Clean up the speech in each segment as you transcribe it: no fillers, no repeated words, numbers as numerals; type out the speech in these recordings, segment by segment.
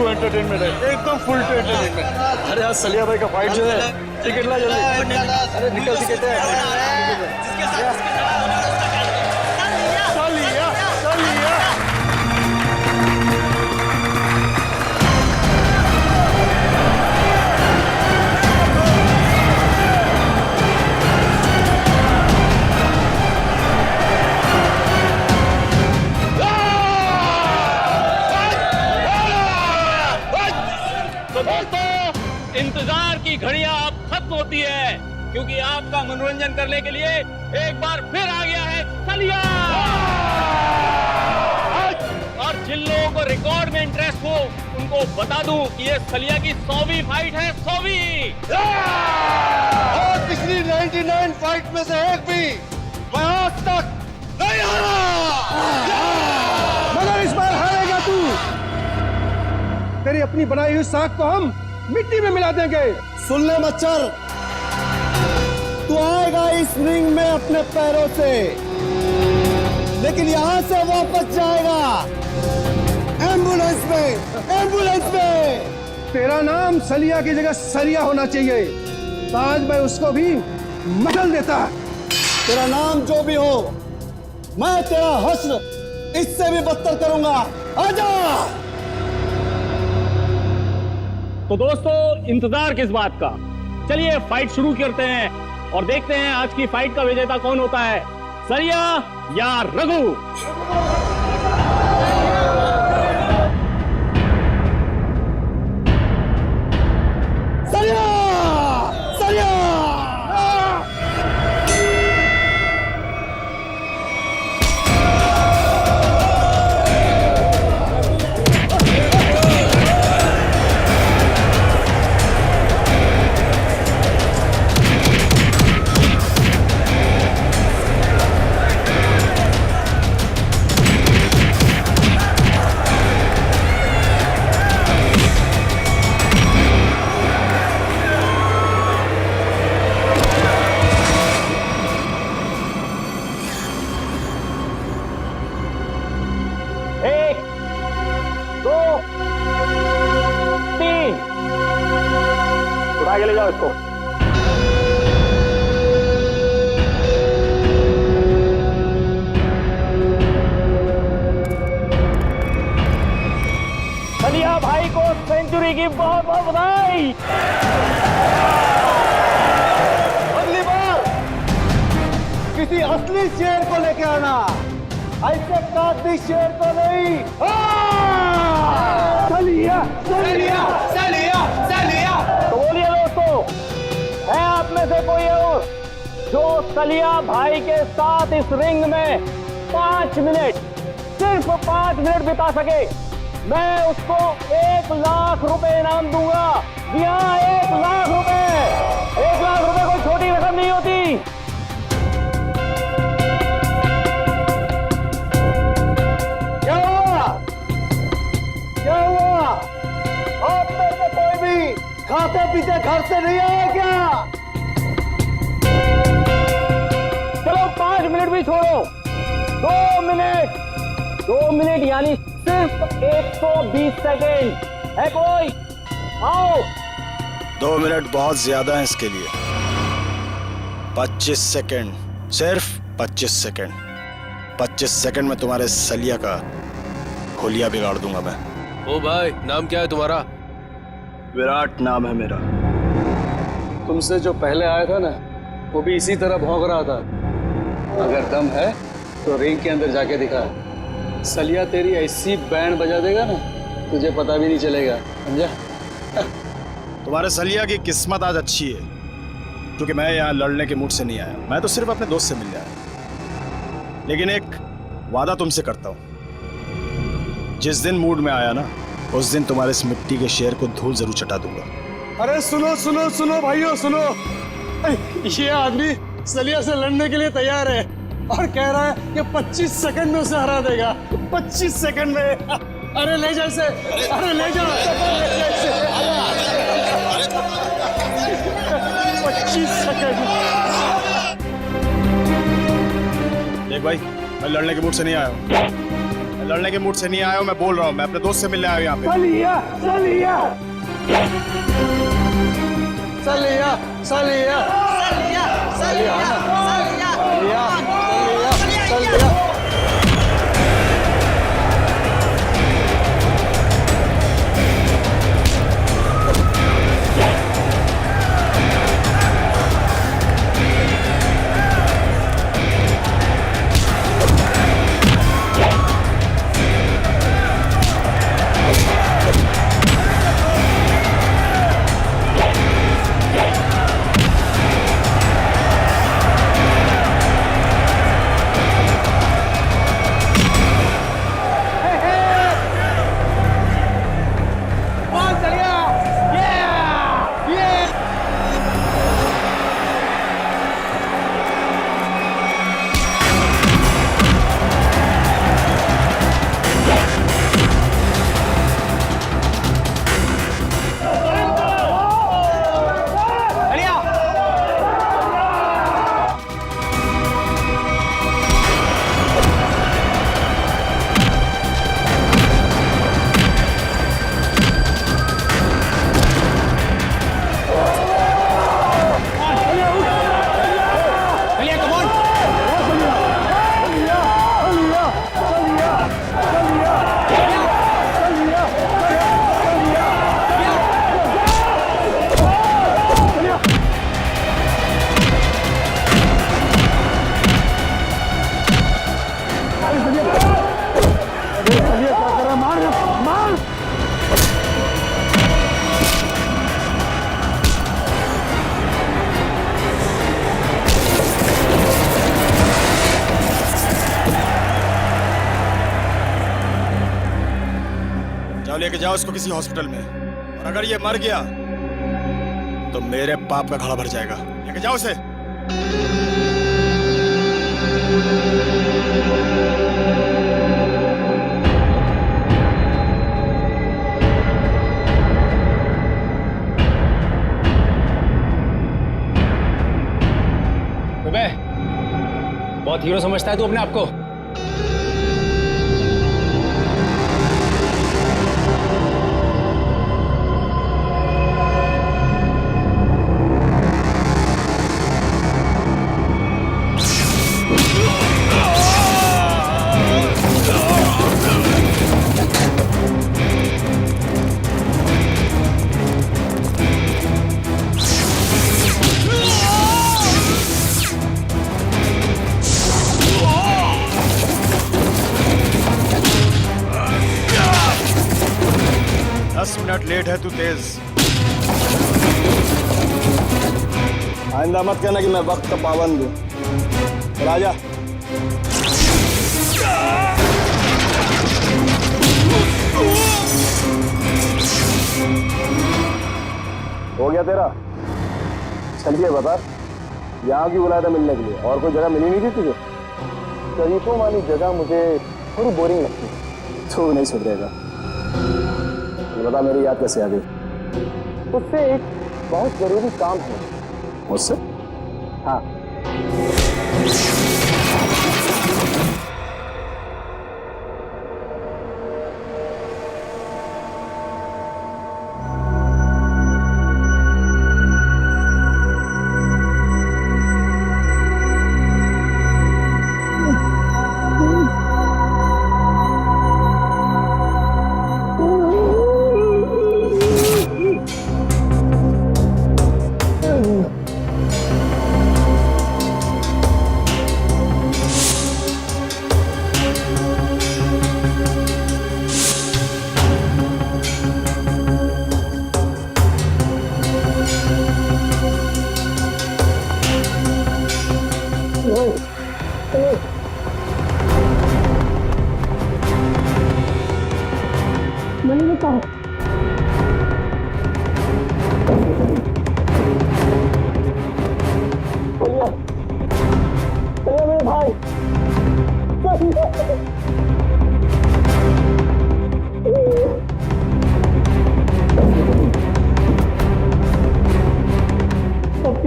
To entertainment है, एकदम full to entertainment. अरे आज सलिया भाई का फाइट जो है, टिकट ला जल्दी। अरे निकल टिकट है। सलिया सलिया इंतजार की घड़ियां अब खत्म होती है, क्योंकि आपका मनोरंजन करने के लिए एक बार फिर आ गया है सलिया। और जिन लोगों को रिकॉर्ड में इंटरेस्ट हो उनको बता दूं कि ये सलिया की 100वीं फाइट है, 100वीं। और पिछली 99 फाइट में से एक भी मैं आज तक नहीं हारा, मगर इस बार हारेगा तू। तेरी अपनी बनाई हुई साख को हम मिट्टी में मिला देंगे। सुन ले मच्छर, तू आएगा इस रिंग में अपने पैरों से, लेकिन यहां से वापस जाएगा एम्बुलेंस में, एम्बुलेंस में। तेरा नाम सलिया की जगह सरिया होना चाहिए, तो आज मैं उसको भी मचल देता। तेरा नाम जो भी हो, मैं तेरा हश्र इससे भी बदतर करूंगा। आजा। तो दोस्तों, इंतजार किस बात का, चलिए फाइट शुरू करते हैं और देखते हैं आज की फाइट का विजेता कौन होता है, सलिया या रघु। सलिया, सलिया। आगे ले जाओ इसको। सलिया भाई को सेंचुरी की बहुत बहुत बधाई। अगली बार किसी असली शेर को लेके आना, ऐसे काटती शेर को नहीं। सलिया सलिया सलिया सलिया। तो बोलिए दोस्तों, है आप में से कोई और जो सलिया भाई के साथ इस रिंग में 5 मिनट, सिर्फ 5 मिनट बिता सके? मैं उसको 1 लाख रुपए इनाम दूंगा। जी हाँ, 1 लाख रुपए। 1 लाख रुपए कोई छोटी रकम नहीं होती। क्या हुआ? क्या हुआ? आप में से कोई भी खाते पीते घर से नहीं आया क्या? चलो 5 मिनट भी छोड़ो, 2 मिनट। 2 मिनट यानी सिर्फ 120 सेकेंड है कोई? आओ। 2 मिनट बहुत ज्यादा है इसके लिए। 25 सेकेंड, सिर्फ 25 सेकेंड। 25 सेकेंड में तुम्हारे सलिया का होलिया बिगाड़ दूंगा मैं। ओ भाई, नाम क्या है तुम्हारा? विराट नाम है मेरा। तुमसे जो पहले आया था ना, वो भी इसी तरह भौंक रहा था। अगर दम है तो रिंग के अंदर जाके दिखा। सलिया तेरी ऐसी बैंड बजा देगा ना, तुझे पता भी नहीं चलेगा, समझा? तुम्हारे सलिया की किस्मत आज अच्छी है, क्योंकि मैं यहाँ लड़ने के मूड से नहीं आया। मैं तो सिर्फ अपने दोस्त से मिलने आया। लेकिन एक वादा तुमसे करता हूँ, जिस दिन मूड में आया ना, उस दिन तुम्हारे इस मिट्टी के शेर को धूल जरूर चटा दूंगा। अरे सुनो सुनो सुनो भाइयों सुनो, ये आदमी सलिया से लड़ने के लिए तैयार है और कह रहा है कि 25 सेकंड में उसे हरा देगा। 25 सेकंड में? अरे ले जा इसे, अरे ले जा, 25 सेकंड। देख भाई, मैं लड़ने के मूड से नहीं आया हूँ। मैं लड़ने के मूड से नहीं आया हूँ, मैं बोल रहा हूँ। मैं अपने दोस्त से मिलने आया हूँ यहाँ पे। सलिया सलिया सलिया सलिया सलिया सलिया। लेके जाओ इसको किसी हॉस्पिटल में, और अगर ये मर गया तो मेरे पाप का घड़ा भर जाएगा। लेके जाओ उसे। बहुत हीरो समझता है तू अपने आप को। लेट है तू तेज। आइंदा मत कहना कि मैं वक्त का पाबंद हूं। राजा हो गया तेरा? चलिए बता, यहाँ की बुलाया था मिलने के लिए, और कोई जगह मिली नहीं थी तुझे? शरीफों वाली जगह मुझे थोड़ी बोरिंग लगती है। तू नहीं सुधरेगा। बता मेरी याद कैसे आ गई? उससे एक बहुत जरूरी काम है। मुझसे? हाँ।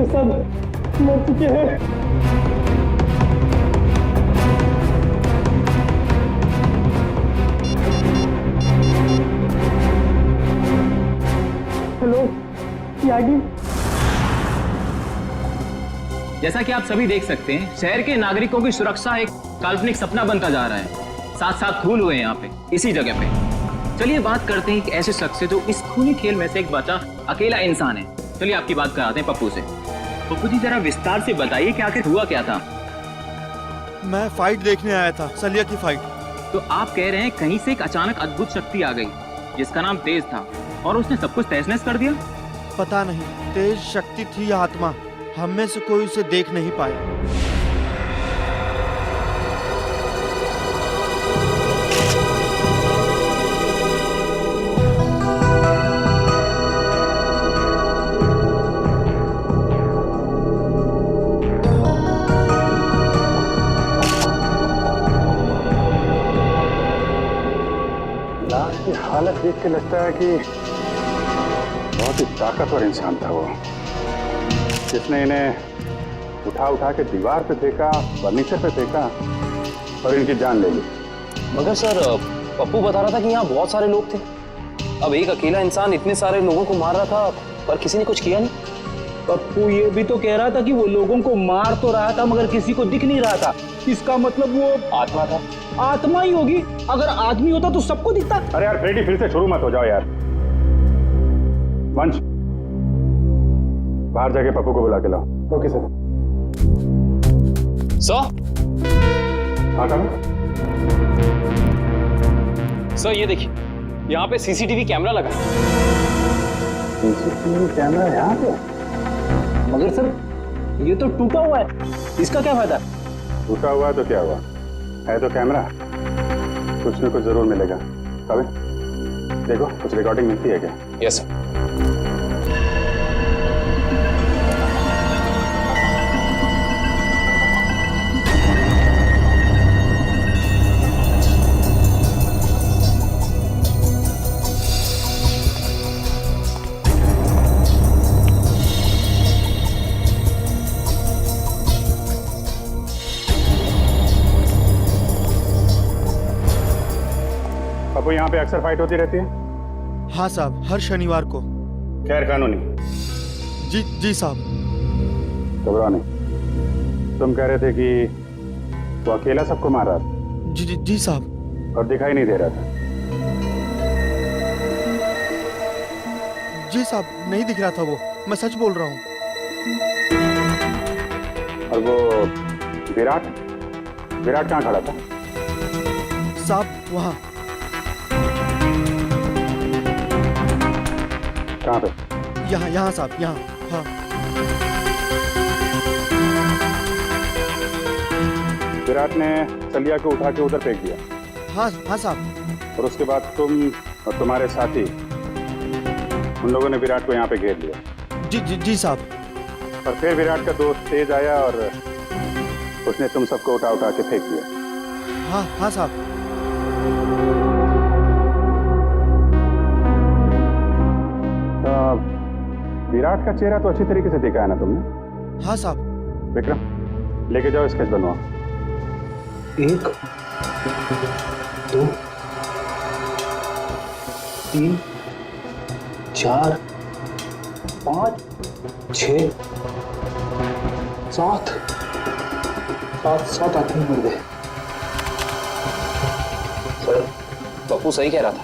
सब मर चुके हैं। हेलो यागी। जैसा कि आप सभी देख सकते हैं, शहर के नागरिकों की सुरक्षा एक काल्पनिक सपना बनता जा रहा है। साथ साथ खून हुए यहाँ पे, इसी जगह पे। चलिए बात करते हैं एक ऐसे शख्स से जो इस खूनी खेल में से एक बचा अकेला इंसान है। चलिए आपकी बात कराते हैं पप्पू से। पप्पू जी जरा विस्तार से बताइए कि आखिर हुआ क्या था। मैं फाइट देखने आया था, सलिया की फाइट। तो आप कह रहे हैं कहीं से एक अचानक अद्भुत शक्ति आ गई जिसका नाम तेज था और उसने सब कुछ तहस नहस कर दिया? पता नहीं तेज शक्ति थी या आत्मा, हम में से कोई उसे देख नहीं पाया। लाश की हालत देख के लगता है कि बहुत ही ताकतवर इंसान था वो, जिसने इन्हें उठा उठा के दीवार पे फेंका, फर्नीचर पे फेंका और इनकी जान ले ली। मगर सर, पप्पू बता रहा था कि यहाँ बहुत सारे लोग थे। अब एक अकेला इंसान इतने सारे लोगों को मार रहा था पर किसी ने कुछ किया नहीं। पप्पू ये भी तो कह रहा था कि वो लोगों को मार तो रहा था मगर किसी को दिख नहीं रहा था। इसका मतलब वो आत्मा था। आत्मा ही होगी। अगर आदमी होता तो सबको दिखता। अरे यार फ्रेडी, फिर से शुरू मत हो जाओ यार। वंश, बाहर जाके पप्पू को बुला के लाओ। Okay sir. हाँ सर ये देखिए, यहाँ पे सीसीटीवी कैमरा लगा है। सीसीटीवी कैमरा यहाँ पे? मगर सर ये तो टूटा हुआ है, इसका क्या फायदा? टूटा हुआ है तो क्या हुआ, है तो कैमरा, कुछ न कुछ जरूर मिलेगा। अबे देखो, कुछ रिकॉर्डिंग मिलती है क्या? Yes sir. पप्पू, यहाँ पे अक्सर फाइट होती रहती है? हाँ साहब, हर शनिवार को। खैर कानूनी? जी जी साहब। घबराओ नहीं। तुम कह रहे थे कि वो अकेला सबको मार रहा था? जी जी जी साहब। और दिखाई नहीं दे रहा था? जी साहब, नहीं दिख रहा था वो, मैं सच बोल रहा हूँ। और वो विराट, विराट कहाँ खड़ा था? साहब वहाँ। कहाँ पे? यहाँ यहाँ साहब, यहाँ। हाँ विराट ने सलिया को उठा के उधर फेंक दिया? हाँ हाँ साहब। और उसके बाद तुम और तुम्हारे साथी, उन लोगों ने विराट को यहाँ पे घेर लिया? जी जी जी साहब। और फिर विराट का दोस्त तेज आया और उसने तुम सबको उठा उठा के फेंक दिया? हाँ हाँ साहब। विराट का चेहरा तो अच्छी तरीके से देखा है ना तुमने? हाँ साहब। विक्रम, लेके जाओ, स्केच बनवाओ। 1 2 3 4 5 6 7 7 आदमी मर गए। सर, पप्पू सही कह रहा था,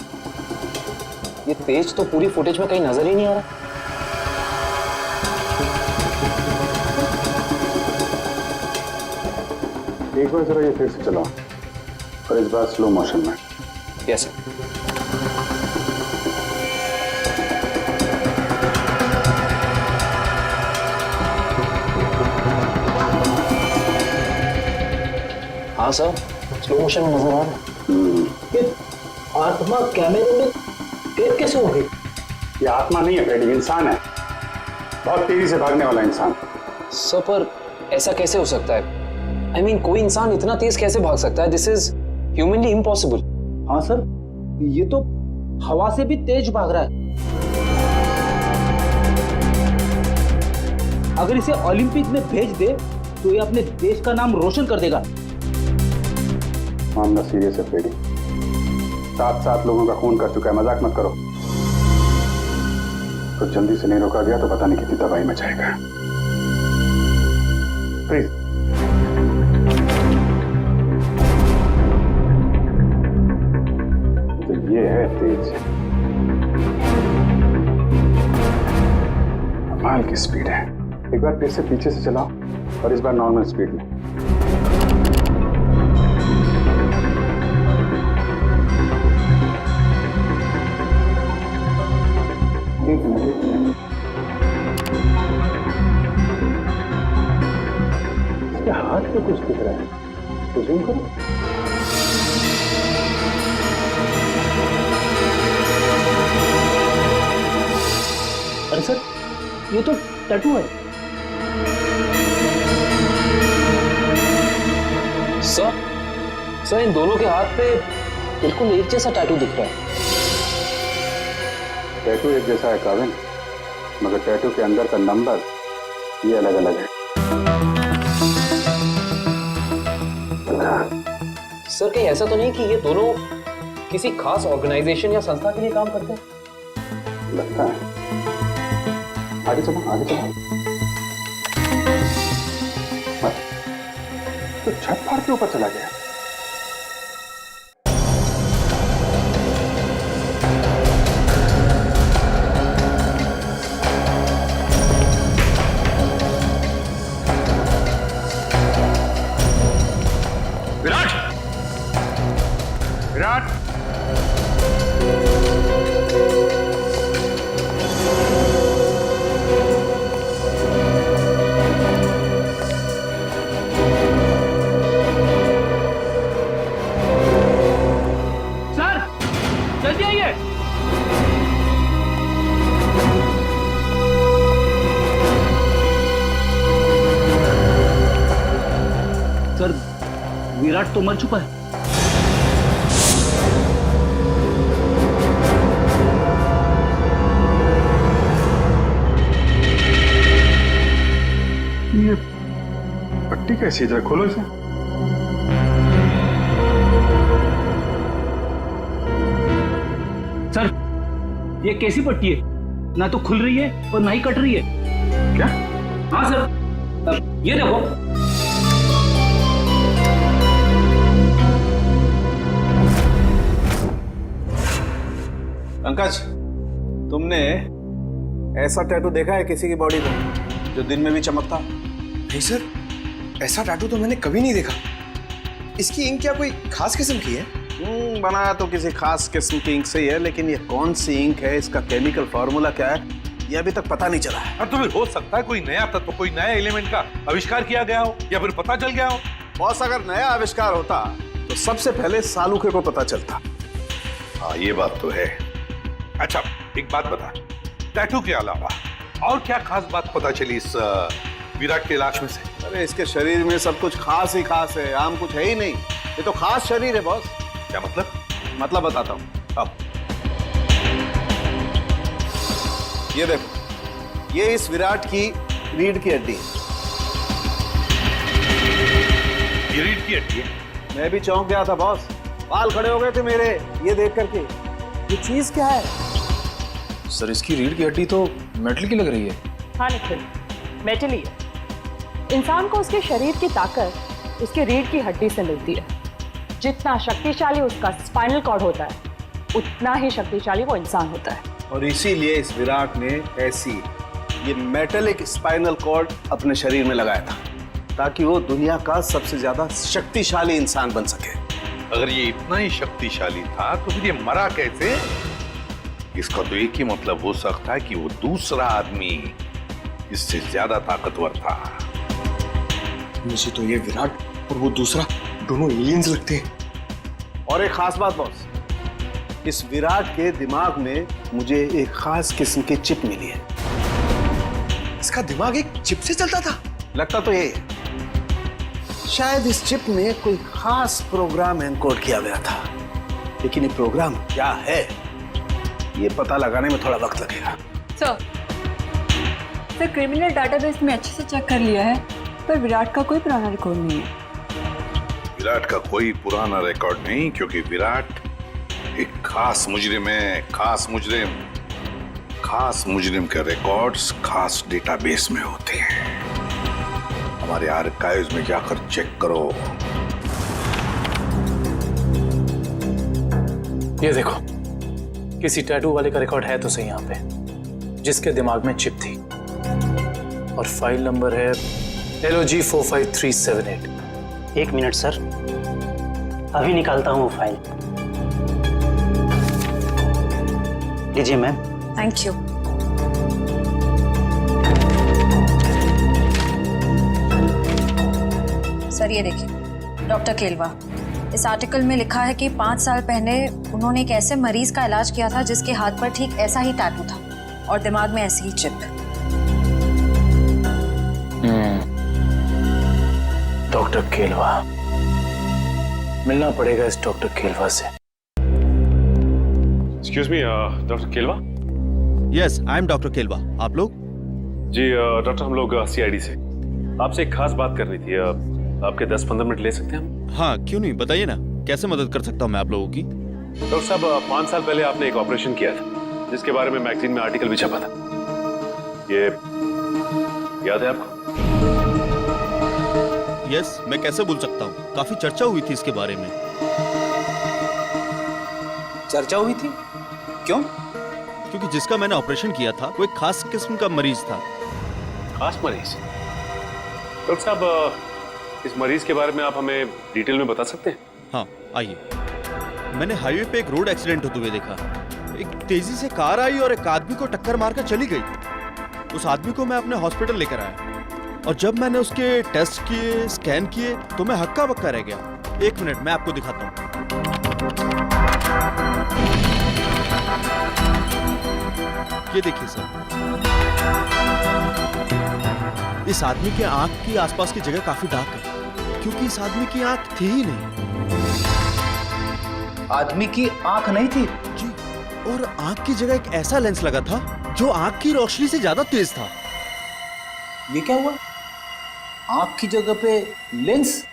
ये तेज तो पूरी फुटेज में कहीं नजर ही नहीं आ रहा। एक बार जरा ये फिर से चलाओ, और इस बार स्लो मोशन में। Yes sir. हाँ सर, स्लो मोशन में नजर आ रहा है। आत्मा कैमरे में कैद कैसे हो गई? ये आत्मा नहीं है फ्रेडी, इंसान है, बहुत तेजी से भागने वाला इंसान। सर पर ऐसा कैसे हो सकता है? I mean, कोई इंसान इतना तेज कैसे भाग सकता है? This is humanly impossible. हाँ सर, ये तो हवा से भी तेज भाग रहा है। अगर इसे ओलंपिक में भेज दे तो ये अपने देश का नाम रोशन कर देगा। मामला सीरियस है फ्रेडी, 7 लोगों का खून कर चुका है, मजाक मत करो। इसको जल्दी से नहीं रोका गया तो पता नहीं कितनी तबाही मचाएगा। प्लीज। तो ये है तेज, कमाल की स्पीड है। एक बार फिर से पीछे से चलाओ और इस बार नॉर्मल स्पीड में। एक मिनट। इसके हाथ पे कुछ दिख रहा है, तो जूम करो। अरे सर, ये तो टैटू है। सर इन दोनों के हाथ पे बिल्कुल एक जैसा टैटू दिख रहा है। टैटू एक जैसा है काविन, मगर टैटू के अंदर का नंबर ये अलग अलग है। सर कहीं ऐसा तो नहीं कि ये दोनों किसी खास ऑर्गेनाइजेशन या संस्था के लिए काम करते हैं? लगता है। आगे चलो, आगे चलो। तो छत फाड़ के ऊपर चला गया। विराट! विराट! सर, जल्दी आइए। सर, विराट तो मर चुका है। ये पट्टी कैसी है? खोलो इसे। सर, ये कैसी पट्टी है? ना तो खुल रही है और ना ही कट रही है। क्या? हाँ सर, ये देखो। पंकज, तुमने ऐसा टैटू देखा है किसी की बॉडी पे जो दिन में भी चमकता? नहीं सर, ऐसा टैटू तो मैंने कभी नहीं देखा। इसकी इंक क्या कोई खास किस्म की है? बनाया तो किसी खास किस्म की इंक से ही है, लेकिन ये कौन सी इंक है, इसका केमिकल फॉर्मूला क्या है, ये अभी तक पता नहीं चला है। और तो फिर हो सकता है कोई नया तत्व, कोई नया एलिमेंट का आविष्कार किया गया हो या फिर पता चल गया हो। बॉस, अगर नया आविष्कार होता तो सबसे पहले सालूखे को पता चलता। हाँ, ये बात तो है। अच्छा, एक बात बता, टैटू के अलावा और क्या खास बात पता चली इस विराट के लाश में से? अरे इसके शरीर में सब कुछ खास ही खास है, आम कुछ है ही नहीं। ये तो खास शरीर है बॉस। क्या मतलब? मतलब बताता हूँ। अब ये देखो, ये इस विराट की रीढ़ की हड्डी है। ये रीढ़ की हड्डी है? मैं भी चौंक गया था बॉस, बाल खड़े हो गए थे मेरे ये देख करके। ये चीज क्या है? सर इसकी रीढ़ की हड्डी तो मेटल की लग रही है। हाँ निखिल, मेटल ही है। इंसान को उसके शरीर की ताकत उसके रीढ़ की हड्डी से मिलती है। जितना शक्तिशाली उसका स्पाइनल कॉर्ड होता है, उतना ही शक्तिशाली वो इंसान होता है। और इसीलिए इस विराट ने ऐसी ये मेटलिक स्पाइनल कॉर्ड अपने शरीर में लगाया था, ताकि वो दुनिया का सबसे ज्यादा शक्तिशाली इंसान बन सके। अगर ये इतना ही शक्तिशाली था तो फिर ये मरा कैसे? इसका तो एक ही मतलब हो सकता है कि वो दूसरा आदमी इससे ज्यादा ताकतवर था। मुझे तो ये विराट और वो दूसरा दोनों एलियंस लगते हैं। और एक खास बात बॉस, इस विराट के दिमाग में मुझे एक खास किस्म की चिप मिली है। इसका दिमाग एक चिप से चलता था? लगता तो यही है। शायद इस चिप में कोई खास प्रोग्राम एनकोड किया गया था, लेकिन ये प्रोग्राम क्या है ये पता लगाने में थोड़ा वक्त लगेगा। सर क्रिमिनल डाटाबेस में अच्छे से चेक कर लिया है, पर विराट का कोई पुराना रिकॉर्ड नहीं है। विराट का कोई पुराना रिकॉर्ड नहीं, क्योंकि विराट एक खास मुजरिम है। खास मुजरिम, खास मुजरिम के रिकॉर्ड्स खास डेटाबेस में होते हैं। हमारे आर्काइव्स में जाकर चेक करो। ये देखो, किसी टैटू वाले का रिकॉर्ड है तो सही यहाँ पे, जिसके दिमाग में चिप थी, और फाइल नंबर है LOG 45378। 1 मिनट सर, अभी निकालता हूँ वो फाइल। लीजिए मैम। Thank you. सर ये देखिए, डॉक्टर केलवा, इस आर्टिकल में लिखा है कि 5 साल पहले उन्होंने एक ऐसे मरीज का इलाज किया था जिसके हाथ पर ठीक ऐसा ही टैटू था और दिमाग में ऐसी ही चिप। डॉक्टर केलवा, मिलना पड़ेगा इस डॉक्टर केलवा से। Excuse me, doctor Kelwa. Yes, I am doctor Kelwa. आप लोग? जी डॉक्टर, हम लोग CID से आपसे एक खास बात करनी थी। आपके 10-15 मिनट ले सकते हैं हम? हाँ, क्यों नहीं, बताइए ना, कैसे मदद कर सकता हूँ मैं आप लोगों की? डॉक्टर साहब, 5 साल पहले आपने एक ऑपरेशन किया था जिसके बारे में मैगजीन में आर्टिकल भी छपा था। ये याद है आपको? यस, मैं कैसे भूल सकता हूँ, काफी चर्चा हुई थी इसके बारे में। चर्चा हुई थी? क्यों? क्योंकि जिसका मैंने ऑपरेशन किया था वो एक खास किस्म का मरीज था। खास मरीज? डॉक्टर साहब, इस मरीज के बारे में आप हमें डिटेल में बता सकते हैं? हाँ, आइए। मैंने हाईवे पे एक रोड एक्सीडेंट होते हुए देखा। एक तेजी से कार आई और एक आदमी को टक्कर मारकर चली गई। उस आदमी को मैं अपने हॉस्पिटल लेकर आया, और जब मैंने उसके टेस्ट किए, स्कैन किए, तो मैं हक्का बक्का रह गया। 1 मिनट, मैं आपको दिखाता हूँ। ये देखिए सर, इस आदमी के आंख की आसपास की जगह काफी डार्क है, क्योंकि इस आदमी की आंख थी ही नहीं। आदमी की आंख नहीं थी? जी, और आंख की जगह एक ऐसा लेंस लगा था जो आंख की रोशनी से ज्यादा तेज था। ये क्या हुआ? आंख की जगह पे लेंस?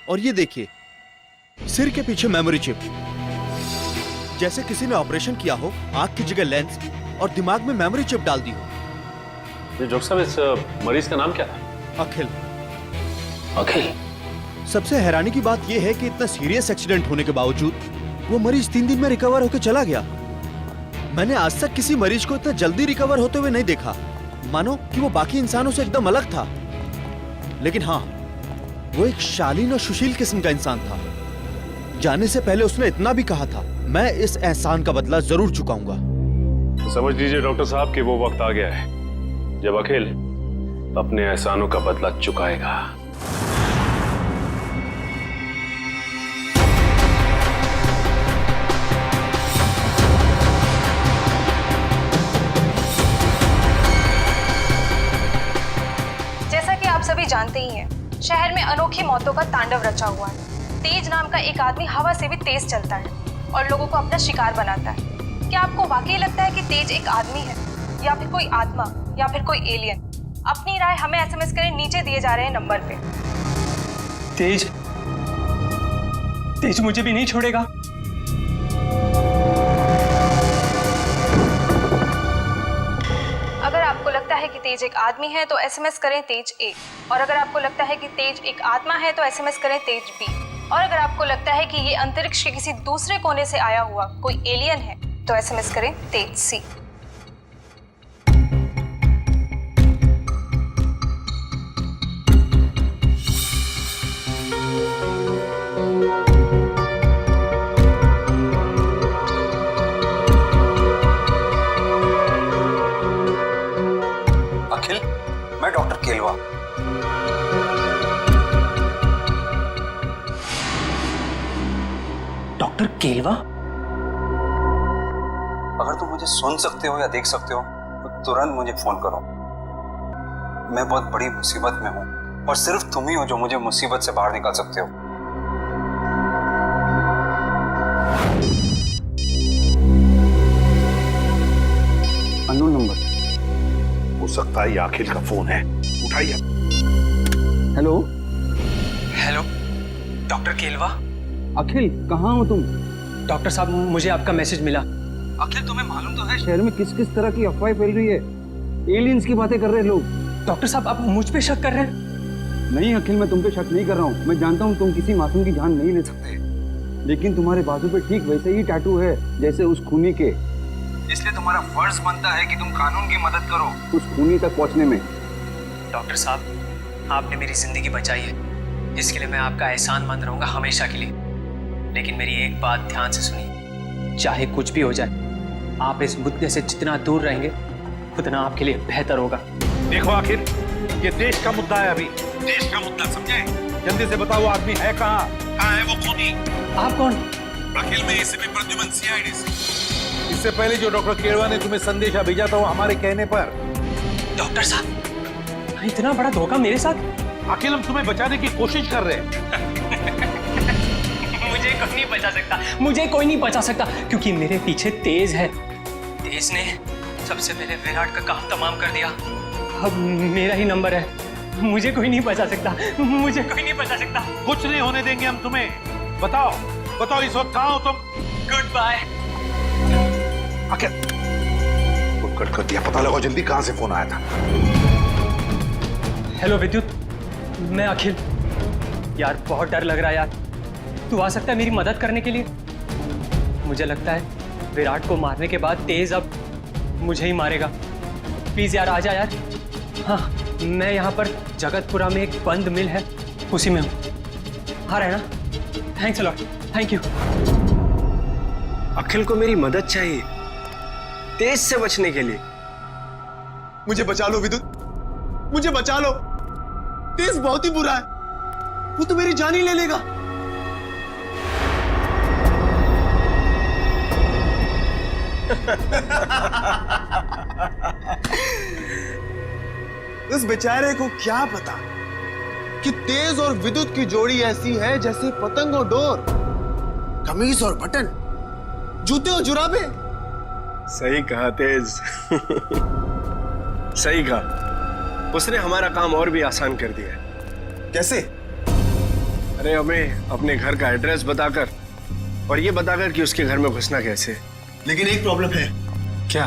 और ये देखिए, सिर के पीछे मेमोरी चिप, जैसे किसी ने ऑपरेशन किया हो, आंख की जगह लेंस और दिमाग में मेमोरी चिप डाल दी हो। डॉक्टर साहब, इस मरीज का नाम क्या था? अखिल। अखिल? सबसे हैरानी की बात यह है कि इतना सीरियस एक्सीडेंट होने के बावजूद वो मरीज 3 दिन में रिकवर होकर चला गया। मैंने आज तक किसी मरीज को इतना जल्दी रिकवर होते हुए नहीं देखा, मानो कि वो बाकी इंसानों से एकदम अलग था। लेकिन हाँ, वो एक शालीन और सुशील किस्म का इंसान था। जाने से पहले उसने इतना भी कहा था, मैं इस एहसान का बदला जरूर चुकाऊंगा। तो समझ लीजिए डॉक्टर साहब कि वो वक्त आ गया है जब अखिल अपने एहसानों का बदला चुकाएगा। जैसा कि आप सभी जानते ही हैं, शहर में अनोखी मौतों का तांडव रचा हुआ है। तेज नाम का एक आदमी हवा से भी तेज चलता है और लोगों को अपना शिकार बनाता है। क्या आपको वाकई लगता है कि तेज एक आदमी है, या फिर कोई आत्मा, या फिर कोई एलियन? अपनी राय हमें SMS करें नीचे दिए जा रहे नंबर पे। तेज मुझे भी नहीं छोड़ेगा। अगर आपको लगता है कि तेज एक आदमी है तो SMS करें तेज A, और अगर आपको लगता है कि तेज एक आत्मा है तो SMS करें तेज B, और अगर आपको लगता है कि ये अंतरिक्ष के किसी दूसरे कोने से आया हुआ कोई एलियन है तो SMS करें तेज C। अखिल, मैं डॉक्टर केलवा। डॉक्टर केलवा? अगर तुम मुझे सुन सकते हो या देख सकते हो तो तुरंत मुझे फोन करो। मैं बहुत बड़ी मुसीबत में हूं और सिर्फ तुम ही हो जो मुझे मुसीबत से बाहर निकाल सकते हो। अननोन नंबर हो सकता है, ये अखिल का फोन है, उठाइए। Hello hello, doctor Kelwa? Akhil, कहाँ हो तुम? डॉक्टर साहब, मुझे आपका मैसेज मिला। अखिल तुम्हें मालूम तो है शहर में किस किस तरह की अफवाहें फैल रही है। एलियंस की बातें कर रहे हैं लोग। डॉक्टर साहब, आप मुझ पे शक कर रहे हैं? नहीं अखिल, मैं तुम पे शक नहीं कर रहा हूँ। मैं जानता हूँ तुम किसी मासूम की जान नहीं ले सकते, लेकिन तुम्हारे बाजू पे ठीक वैसे ही टैटू है जैसे उस खूनी के। इसलिए तुम्हारा फर्ज बनता है कि तुम कानून की मदद करो उस खूनी तक पहुँचने में। डॉक्टर साहब, आपने मेरी जिंदगी बचाई है, इसके लिए मैं आपका एहसानमंद रहूंगा हमेशा के लिए। लेकिन मेरी एक बात ध्यान से सुनिए, चाहे कुछ भी हो जाए, आप इस मुद्दे से जितना दूर रहेंगे उतना आपके लिए बेहतर होगा। देखो आखिर ये देश का मुद्दा है, अभी देश का मुद्दा, समझे? जल्दी से बताओ आदमी है कहाँ है वो खूनी? आप कौन? अखिल में एसीपी प्रद्युमन, सीआईडी से। इससे पहले जो डॉक्टर केरवा ने तुम्हें संदेशा भेजा था वो हमारे कहने पर। डॉक्टर साहब, इतना बड़ा धोखा मेरे साथ? अखिल, हम तुम्हें बचाने की कोशिश कर रहे हैं। मुझे कोई नहीं बचा सकता, मुझे कोई नहीं बचा सकता, क्योंकि मेरे पीछे तेज है। तेज ने सबसे पहले विराट का काम तमाम कर दिया। अब मेरा ही नंबर है। मुझे कोई नहीं बचा सकता, मुझे कोई नहीं बचा सकता। कुछ नहीं होने देंगे हम तुम्हें। बताओ बताओ इस वक्त कहाँ हो तुम? Good bye. अखिल, कट कर दिया। पता लगाओ जल्दी कहाँ से फोन आया था। हेलो विद्युत, मैं अखिल। यार बहुत डर लग रहा है यार, तू आ सकता है मेरी मदद करने के लिए? मुझे लगता है विराट को मारने के बाद तेज अब मुझे ही मारेगा। प्लीज यार आ जा यार। हाँ, मैं यहाँ पर जगतपुरा में एक बंद मिल है, उसी में हूँ। हाँ रहना। Thanks a lot, thank you. Akhil को मेरी मदद चाहिए तेज से बचने के लिए। मुझे बचा लो विद्युत, मुझे बचा लो। तेज बहुत ही बुरा है, वो तो मेरी जान ही ले लेगा। उस बेचारे को क्या पता कि तेज और विद्युत की जोड़ी ऐसी है जैसे पतंग और डोर, कमीज और बटन, जूते और जुराबे। सही कहा तेज। सही कहा। उसने हमारा काम और भी आसान कर दिया है। कैसे? अरे हमें अपने घर का एड्रेस बताकर और ये बताकर कि उसके घर में घुसना कैसे। लेकिन एक प्रॉब्लम है। क्या?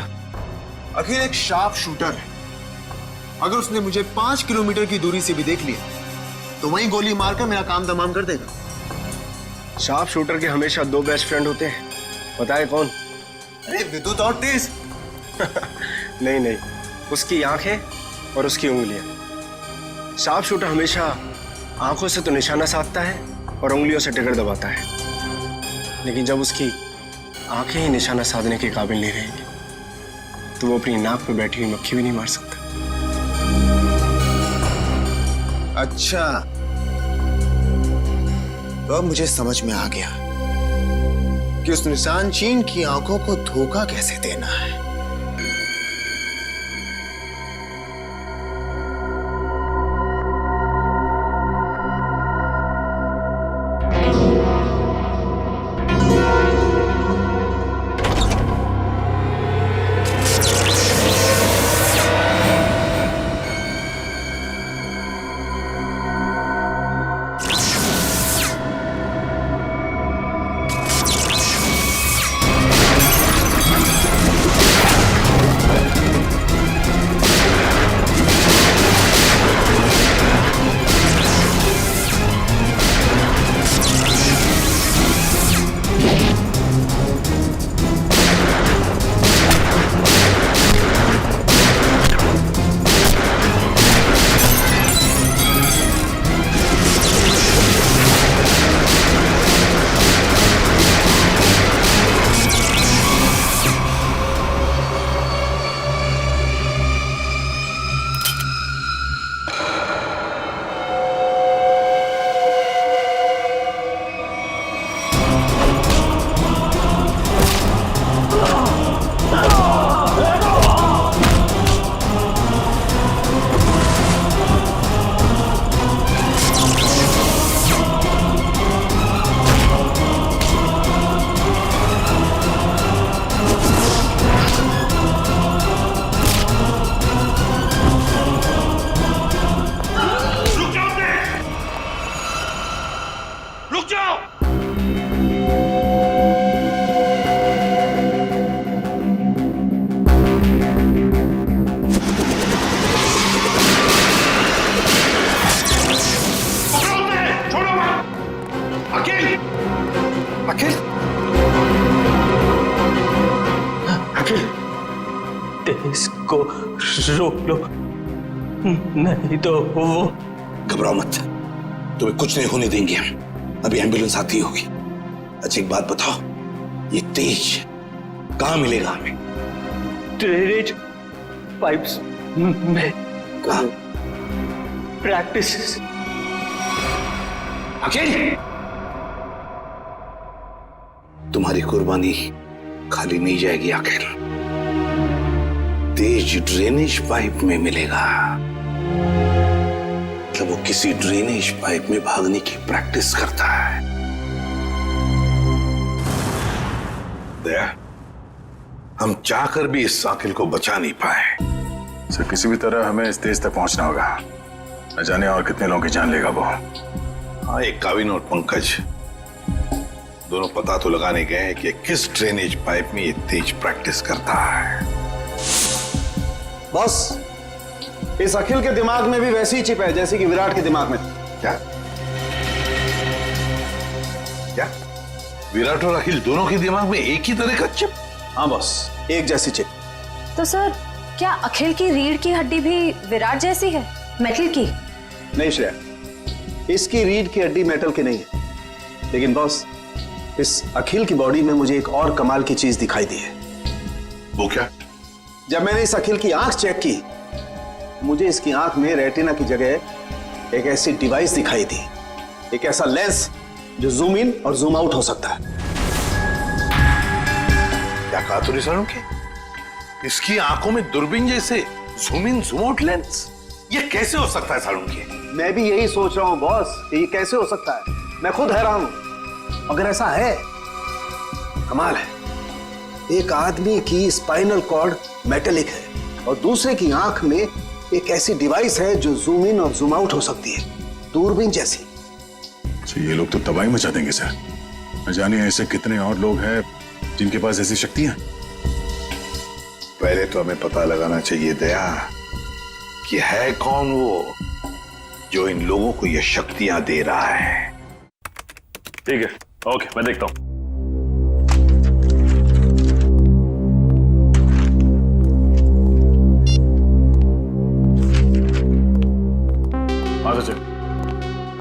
अखिल एक शार्प शूटर है। अगर उसने मुझे 5 किलोमीटर की दूरी से भी देख लिया तो वहीं गोली मारकर मेरा काम तमाम कर देगा। शार्प शूटर के हमेशा 2 बेस्ट फ्रेंड होते हैं, बताए कौन? अरे विद्युत और तेज। नहीं नहीं, उसकी आंखें और उसकी उंगलियां। शार्प शूटर हमेशा आंखों से तो निशाना साधता है और उंगलियों से ट्रिगर दबाता है, लेकिन जब उसकी आंखें ही निशाना साधने के काबिल नहीं रहेंगी तो वो अपनी नाक पे बैठी हुई मक्खी भी नहीं मार सकता। अच्छा, तो अब मुझे समझ में आ गया कि उस निशान चीन की आंखों को धोखा कैसे देना है। को रोक लो, नहीं तो वो। घबराओ मत, तुम्हें कुछ नहीं होने देंगे हम। अभी एम्बुलेंस आती होगी। अच्छा एक बात बताओ, ये तेज कहाँ मिलेगा हमें? ड्रेनेज पाइप्स में कहाँ? प्रैक्टिस। अकेले तुम्हारी कुर्बानी खाली नहीं जाएगी आखिर। तेज ड्रेनेज पाइप में मिलेगा। मतलब वो किसी ड्रेनेज पाइप में भागने की प्रैक्टिस करता है। दया, हम चाहकर भी इस साकिल को बचा नहीं पाए। सर किसी भी तरह हमें इस तेज तक पहुंचना होगा। न जाने और कितने लोगों की जान लेगा वो। हाँ, एक काविन और पंकज दोनों पता तो लगाने गए हैं कि किस ड्रेनेज पाइप में ये तेज प्रैक्टिस करता है। बॉस, इस अखिल के दिमाग में भी वैसी ही चिप है जैसी कि विराट के दिमाग में। क्या क्या विराट और अखिल दोनों के दिमाग में एक ही तरह का चिप? हाँ बॉस, एक जैसी चिप। तो सर, क्या अखिल की रीढ़ की हड्डी भी विराट जैसी है, मेटल की? नहीं श्रेया, इसकी रीढ़ की हड्डी मेटल की नहीं है। लेकिन बॉस, इस अखिल की बॉडी में मुझे एक और कमाल की चीज दिखाई दी है। वो क्या? जब मैंने इस अखिल की आंख चेक की, मुझे इसकी आंख में रेटिना की जगह एक ऐसी डिवाइस दिखाई दी, एक ऐसा लेंस जो जूम इन और जूम आउट हो सकता है। क्या कहा तूने सालों के? इसकी आंखों में दूरबीन जैसे zoom in zoom out lens? ये कैसे हो सकता है सालों के? मैं भी यही सोच रहा हूं बॉस, कि ये कैसे हो सकता है। मैं खुद हैरान हूं। अगर ऐसा है, कमाल है। एक आदमी की स्पाइनल कॉर्ड मेटेलिक है और दूसरे की आंख में एक ऐसी डिवाइस है जो जूम इन और जूम आउट हो सकती है, दूरबीन जैसी। तो ये लोग तो तबाही मचा देंगे सर। न जाने ऐसे कितने और लोग हैं जिनके पास ऐसी शक्तियां। पहले तो हमें पता लगाना चाहिए दया कि है कौन वो जो इन लोगों को ये शक्तियां दे रहा है। ठीक है, ओके, मैं देखता हूं। हाँ सर,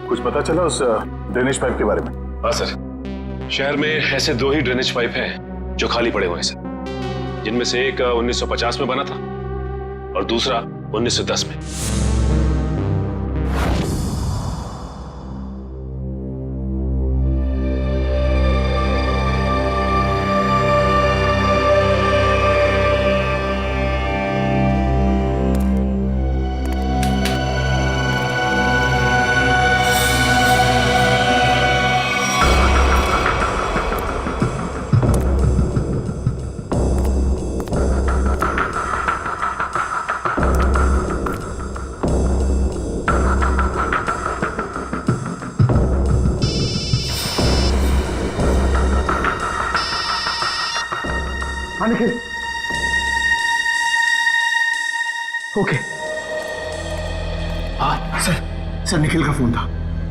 कुछ पता चला उस ड्रेनेज पाइप के बारे में? हाँ सर, शहर में ऐसे 2 ही ड्रेनेज पाइप हैं जो खाली पड़े हुए हैं सर, जिनमें से एक 1950 में बना था और दूसरा 1910 में। हाँ निखिल, ओके। हाँ सर निखिल का फोन था।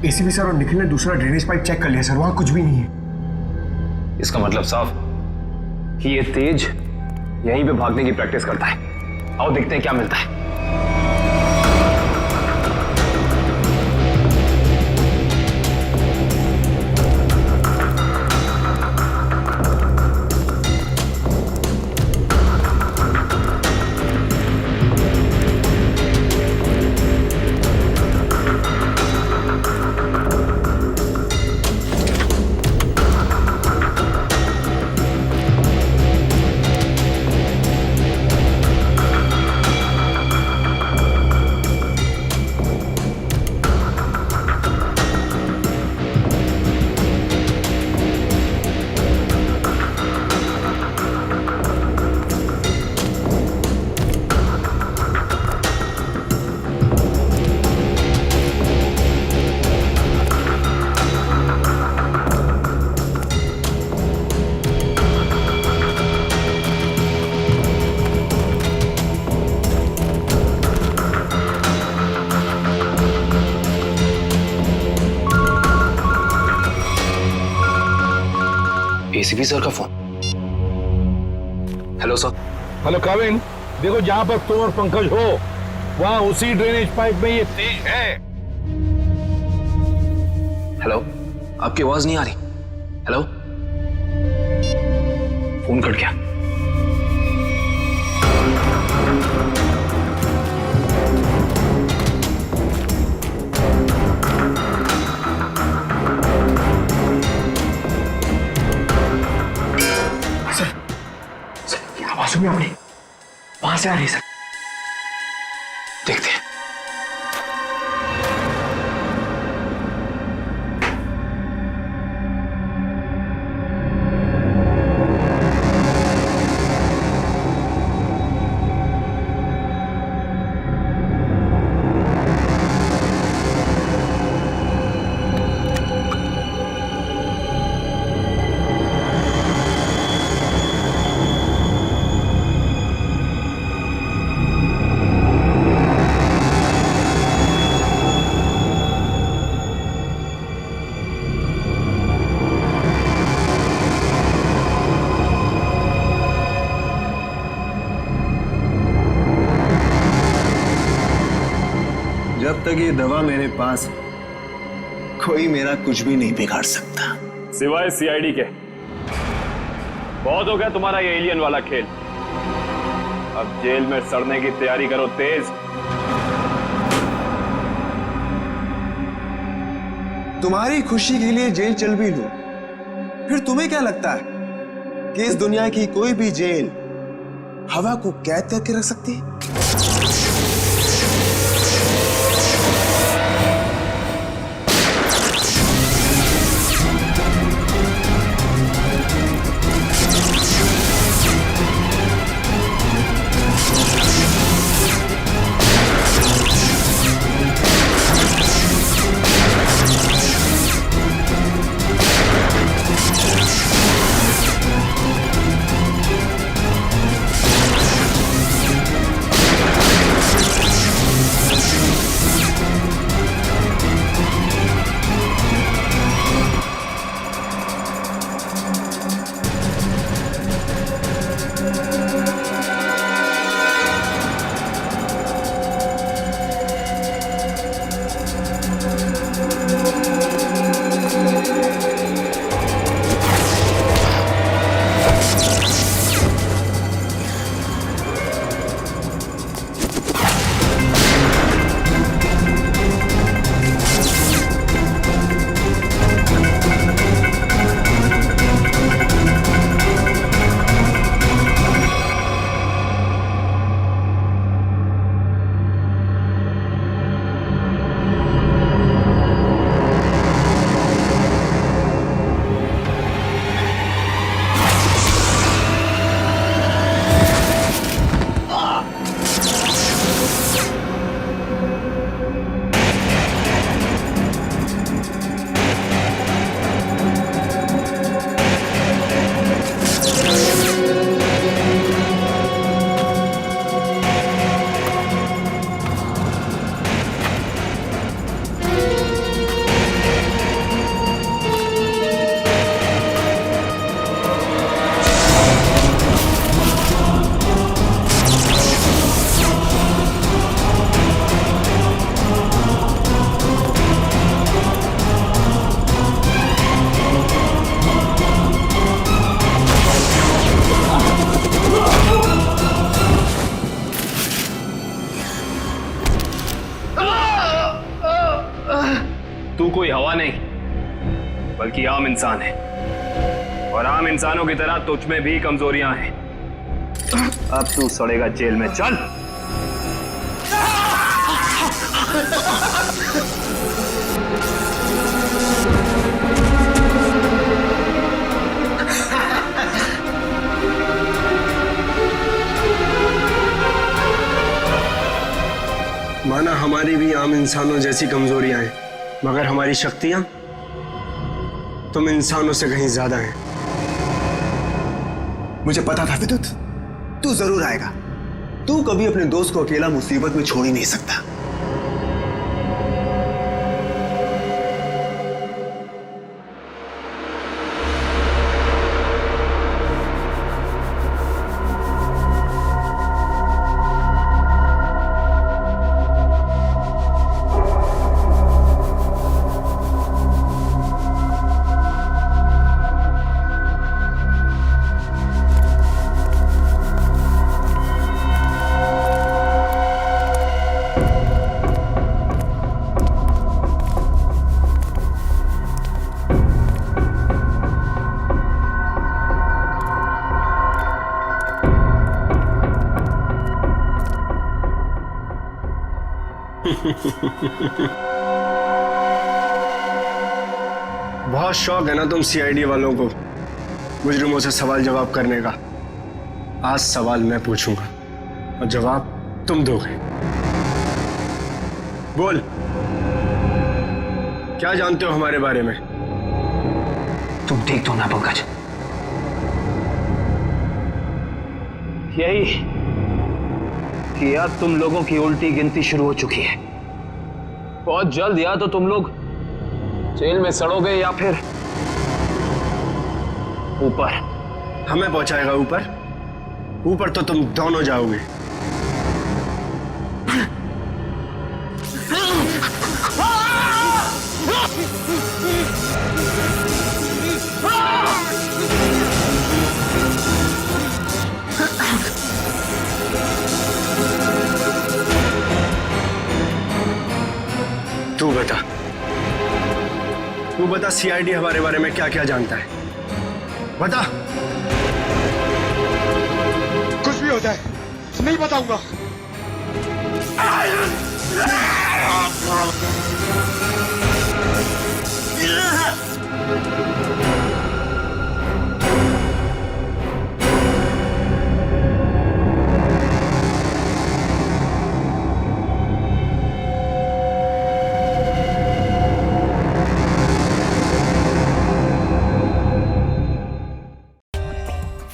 एसीपी सर और निखिल ने दूसरा ड्रेनेज पाइप चेक कर लिया सर, वहां कुछ भी नहीं है। इसका मतलब साफ कि ये तेज यहीं पे भागने की प्रैक्टिस करता है। आओ देखते हैं क्या मिलता है। एसीपी सर का फोन। Hello sir. हेलो काविन, देखो जहां पर तुम और पंकज हो वहां उसी ड्रेनेज पाइप में ये तेज है। हेलो, आपकी आवाज नहीं आ रही। हेलो, फोन कट गया। सर, आवाज सुनिए अपनी, वहां से आ रही है सर। देखते हैं। जब तक ये दवा मेरे पास है कोई मेरा कुछ भी नहीं बिगाड़ सकता, सिवाय सीआईडी के। बहुत हो गया तुम्हारा ये एलियन वाला खेल। अब जेल में सड़ने की तैयारी करो तेज। तुम्हारी खुशी के लिए जेल चल भी लूं, फिर तुम्हें क्या लगता है कि इस दुनिया की कोई भी जेल हवा को कैद करके रख सकती है? तू कोई हवा नहीं बल्कि आम इंसान है, और आम इंसानों की तरह तुझ में भी कमजोरियां हैं। अब तू सड़ेगा जेल में। चल। माना हमारी भी आम इंसानों जैसी कमजोरियां हैं, मगर हमारी शक्तियां तुम इंसानों से कहीं ज्यादा हैं। मुझे पता था विद्युत, तू जरूर आएगा। तू कभी अपने दोस्त को अकेला मुसीबत में छोड़ ही नहीं सकता। बहुत शौक है ना तुम सीआईडी वालों को मुजरिमों से सवाल जवाब करने का। आज सवाल मैं पूछूंगा और जवाब तुम दोगे। बोल, क्या जानते हो हमारे बारे में? तुम देख दो ना पंकज, यही कि अब तुम लोगों की उल्टी गिनती शुरू हो चुकी है। बहुत जल्द या तो तुम लोग जेल में सड़ोगे या फिर ऊपर। हमें पहुंचाएगा ऊपर? ऊपर तो तुम दोनों जाओगे। तू बता सीआईडी हमारे बारे में क्या क्या जानता है? बता। कुछ भी हो जाए नहीं बताऊंगा।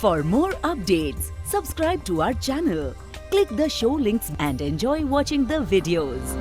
For more updates, subscribe to our channel, click the show links and enjoy watching the videos.